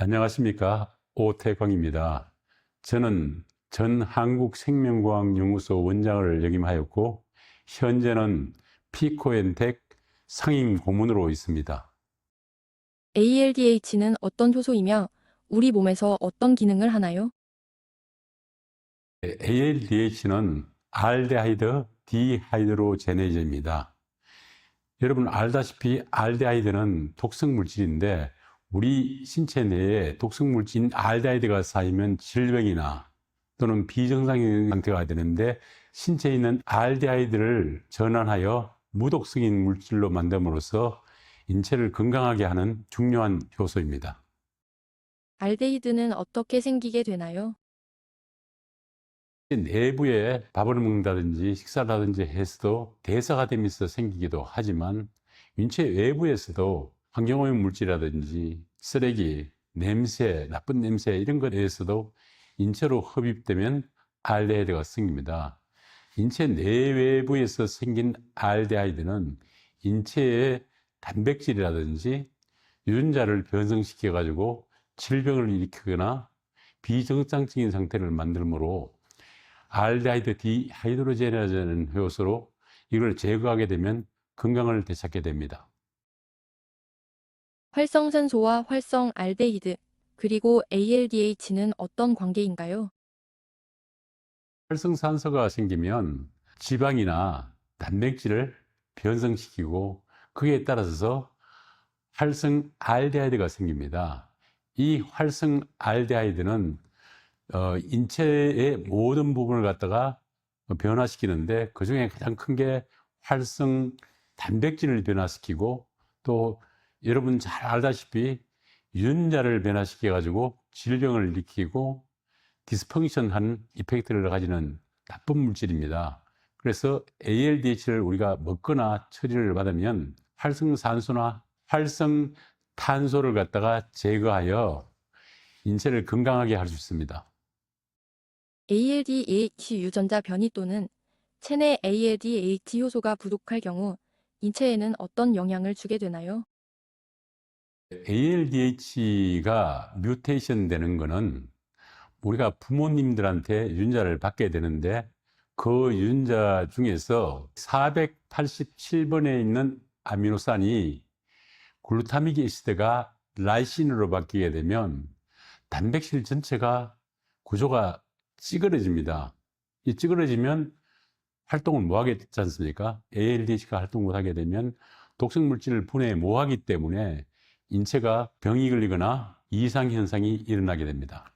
안녕하십니까. 오태광입니다. 저는 전 한국생명과학연구소 원장을 역임하였고 현재는 피코엔텍 상임 고문으로 있습니다. ALDH는 어떤 효소이며 우리 몸에서 어떤 기능을 하나요? ALDH는 알데하이드 디하이드로제네이즈입니다. 여러분 알다시피 알데하이드는 독성 물질인데 우리 신체 내에 독성 물질인 알데하이드가 쌓이면 질병이나 또는 비정상인 상태가 되는데 신체에 있는 알데하이드를 전환하여 무독성인 물질로 만듦으로써 인체를 건강하게 하는 중요한 효소입니다. 알데히드는 어떻게 생기게 되나요? 내부에 밥을 먹는다든지 식사를 하든지 해서도 대사가 되면서 생기기도 하지만 인체 외부에서도 환경오염 물질이라든지 쓰레기, 냄새, 나쁜 냄새 이런 것에 의해서도 인체로 흡입되면 알데하이드가 생깁니다. 인체 내외부에서 생긴 알데하이드는 인체의 단백질이라든지 유전자를 변성시켜 가지고 질병을 일으키거나 비정상적인 상태를 만들므로 알데하이드 디하이드로제네이즈라는 효소로 이걸 제거하게 되면 건강을 되찾게 됩니다. 활성산소와 활성 알데히드, 그리고 ALDH는 어떤 관계인가요? 활성산소가 생기면 지방이나 단백질을 변성시키고 그에 따라서 활성 알데하이드가 생깁니다. 이 활성 알데하이드는 인체의 모든 부분을 갖다가 변화시키는데 그중에 가장 큰 게 활성 단백질을 변화시키고 또 여러분 잘 알다시피 유전자를 변화시켜 가지고 질병을 일으키고 디스펑션한 이펙트를 가지는 나쁜 물질입니다. 그래서 ALDH를 우리가 먹거나 처리를 받으면 활성산소나 활성탄소를 갖다가 제거하여 인체를 건강하게 할 수 있습니다. ALDH 유전자 변이 또는 체내 ALDH 효소가 부족할 경우 인체에는 어떤 영향을 주게 되나요? ALDH가 뮤테이션 되는 거는 우리가 부모님들한테 유전자를 받게 되는데 그 유전자 중에서 487번에 있는 아미노산이 글루타믹 애시드가 라이신으로 바뀌게 되면 단백질 전체가 구조가 찌그러집니다. 이 찌그러지면 활동을 못하게 되지 않습니까? ALDH가 활동 못하게 되면 독성 물질을 분해 못하기 때문에 인체가 병이 걸리거나 이상 현상이 일어나게 됩니다.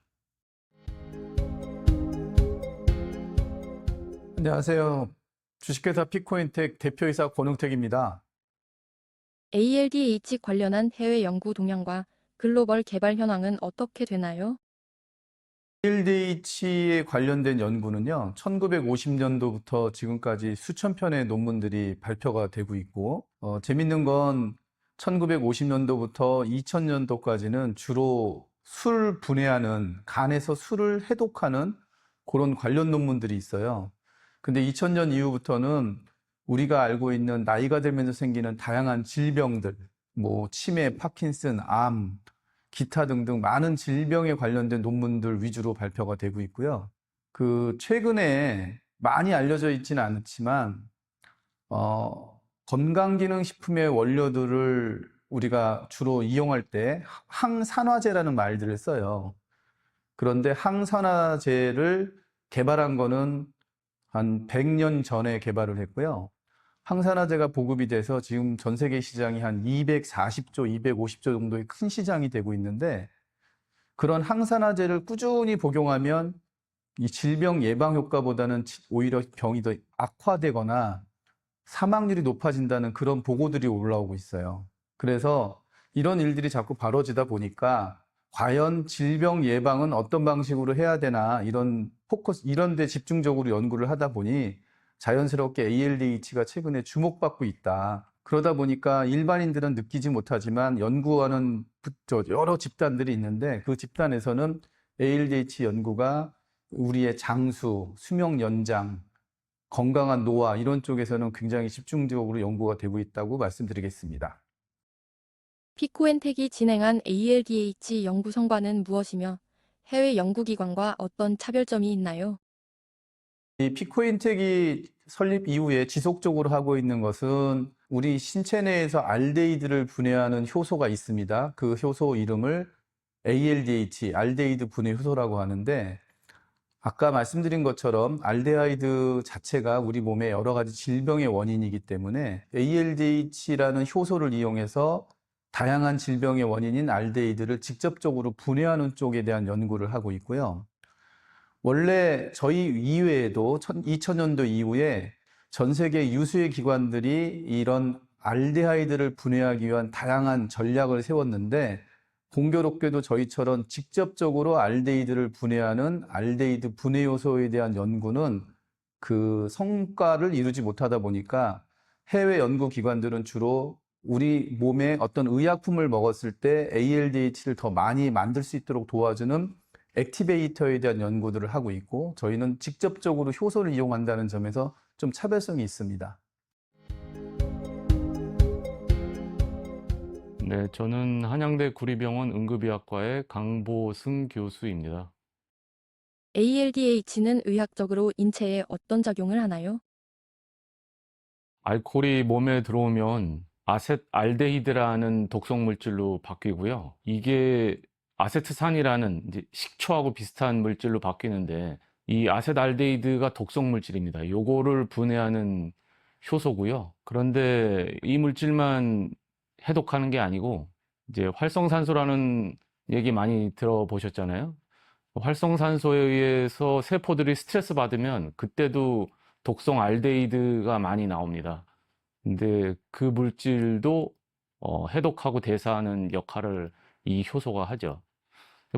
안녕하세요. 주식회사 피코인텍 대표이사 권웅택입니다. ALDH 관련한 해외 연구 동향과 글로벌 개발 현황은 어떻게 되나요? ALDH에 관련된 연구는요, 1950년도부터 지금까지 수천 편의 논문들이 발표가 되고 있고, 재밌는 건 1950년도부터 2000년도까지는 주로 술 분해하는, 간에서 술을 해독하는 그런 관련 논문들이 있어요. 근데 2000년 이후부터는 우리가 알고 있는 나이가 들면서 생기는 다양한 질병들, 뭐 치매, 파킨슨, 암, 기타 등등 많은 질병에 관련된 논문들 위주로 발표가 되고 있고요. 최근에 많이 알려져 있지는 않지만, 건강기능식품의 원료들을 우리가 주로 이용할 때 항산화제라는 말들을 써요. 그런데 항산화제를 개발한 거는 한 100년 전에 개발을 했고요. 항산화제가 보급이 돼서 지금 전 세계 시장이 한 240조, 250조 정도의 큰 시장이 되고 있는데, 그런 항산화제를 꾸준히 복용하면 이 질병 예방 효과보다는 오히려 병이 더 악화되거나 사망률이 높아진다는 그런 보고들이 올라오고 있어요. 그래서 이런 일들이 자꾸 벌어지다 보니까 과연 질병 예방은 어떤 방식으로 해야 되나, 이런 데 집중적으로 연구를 하다 보니 자연스럽게 ALDH가 최근에 주목받고 있다. 그러다 보니까 일반인들은 느끼지 못하지만 연구하는 여러 집단들이 있는데, 그 집단에서는 ALDH 연구가 우리의 장수, 수명 연장, 건강한 노화 이런 쪽에서는 굉장히 집중적으로 연구가 되고 있다고 말씀드리겠습니다. 피코앤텍이 진행한 ALDH 연구 성과는 무엇이며 해외 연구기관과 어떤 차별점이 있나요? 이 피코인텍이 설립 이후에 지속적으로 하고 있는 것은 우리 신체 내에서 알데히드를 분해하는 효소가 있습니다. 그 효소 이름을 ALDH, 알데히드 분해 효소라고 하는데, 아까 말씀드린 것처럼 알데하이드 자체가 우리 몸의 여러 가지 질병의 원인이기 때문에 ALDH라는 효소를 이용해서 다양한 질병의 원인인 알데히드를 직접적으로 분해하는 쪽에 대한 연구를 하고 있고요. 원래 저희 이외에도 2000년도 이후에 전 세계 유수의 기관들이 이런 알데하이드를 분해하기 위한 다양한 전략을 세웠는데, 공교롭게도 저희처럼 직접적으로 알데히드를 분해하는 알데히드 분해 요소에 대한 연구는 그 성과를 이루지 못하다 보니까 해외 연구 기관들은 주로 우리 몸에 어떤 의약품을 먹었을 때 ALDH를 더 많이 만들 수 있도록 도와주는 액티베이터에 대한 연구들을 하고 있고, 저희는 직접적으로 효소를 이용한다는 점에서 좀 차별성이 있습니다. 네, 저는 한양대 구리병원 응급의학과의 강보승 교수입니다. ALDH는 의학적으로 인체에 어떤 작용을 하나요? 알코올이 몸에 들어오면 아세트알데히드라는 독성 물질로 바뀌고요. 이게 아세트산이라는 이제 식초하고 비슷한 물질로 바뀌는데, 이 아세트알데히드가 독성 물질입니다. 요거를 분해하는 효소고요. 그런데 이 물질만 해독하는 게 아니고, 이제 활성산소라는 얘기 많이 들어보셨잖아요. 활성산소에 의해서 세포들이 스트레스 받으면 그때도 독성 알데히드가 많이 나옵니다. 근데 그 물질도 해독하고 대사하는 역할을 이 효소가 하죠.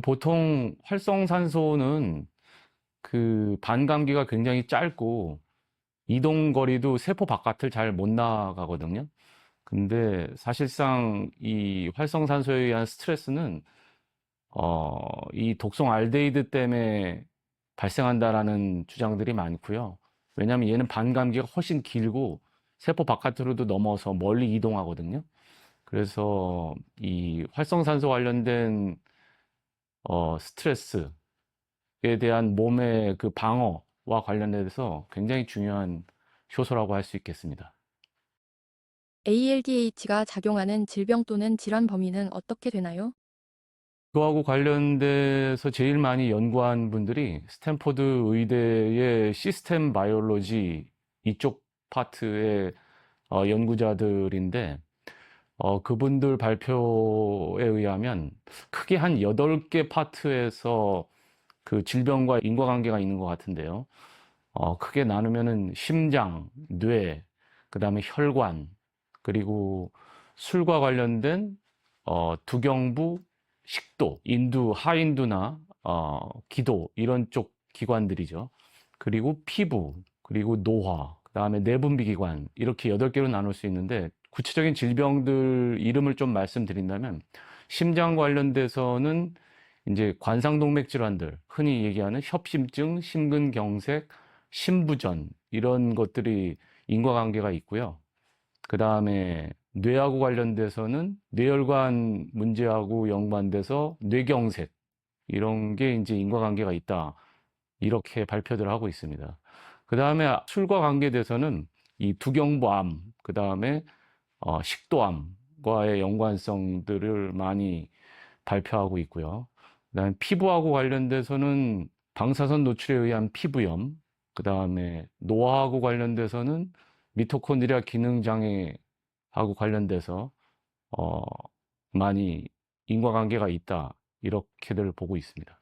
보통 활성산소는 그 반감기가 굉장히 짧고 이동 거리도 세포 바깥을 잘 못 나가거든요. 근데 사실상 이 활성산소에 의한 스트레스는 이 독성 알데히드 때문에 발생한다라는 주장들이 많고요. 왜냐하면 얘는 반감기가 훨씬 길고 세포 바깥으로도 넘어서 멀리 이동하거든요. 그래서 이 활성산소 관련된 스트레스에 대한 몸의 그 방어와 관련돼서 굉장히 중요한 효소라고 할 수 있겠습니다. ALDH가 작용하는 질병 또는 질환 범위는 어떻게 되나요? 그거하고 관련돼서 제일 많이 연구한 분들이 스탠포드 의대의 시스템 바이올로지 이쪽 파트의 연구자들인데, 그분들 발표에 의하면 크게 한 8개 파트에서 그 질병과 인과관계가 있는 것 같은데요. 크게 나누면은 심장, 뇌, 그다음에 혈관, 그리고 술과 관련된 두경부, 식도, 인두, 하인두나 기도 이런 쪽 기관들이죠. 그리고 피부, 그리고 노화, 그다음에 내분비 기관 이렇게 8개로 나눌 수 있는데, 구체적인 질병들 이름을 좀 말씀드린다면 심장 관련돼서는 이제 관상동맥 질환들, 흔히 얘기하는 협심증, 심근경색, 심부전 이런 것들이 인과관계가 있고요. 그다음에 뇌하고 관련돼서는 뇌혈관 문제하고 연관돼서 뇌경색 이런 게 이제 인과관계가 있다. 이렇게 발표들을 하고 있습니다. 그다음에 술과 관계돼서는 이 두경부암, 그다음에 식도암과의 연관성들을 많이 발표하고 있고요. 그다음에 피부하고 관련돼서는 방사선 노출에 의한 피부염, 그다음에 노화하고 관련돼서는 미토콘드리아 기능 장애하고 관련돼서 많이 인과관계가 있다. 이렇게들 보고 있습니다.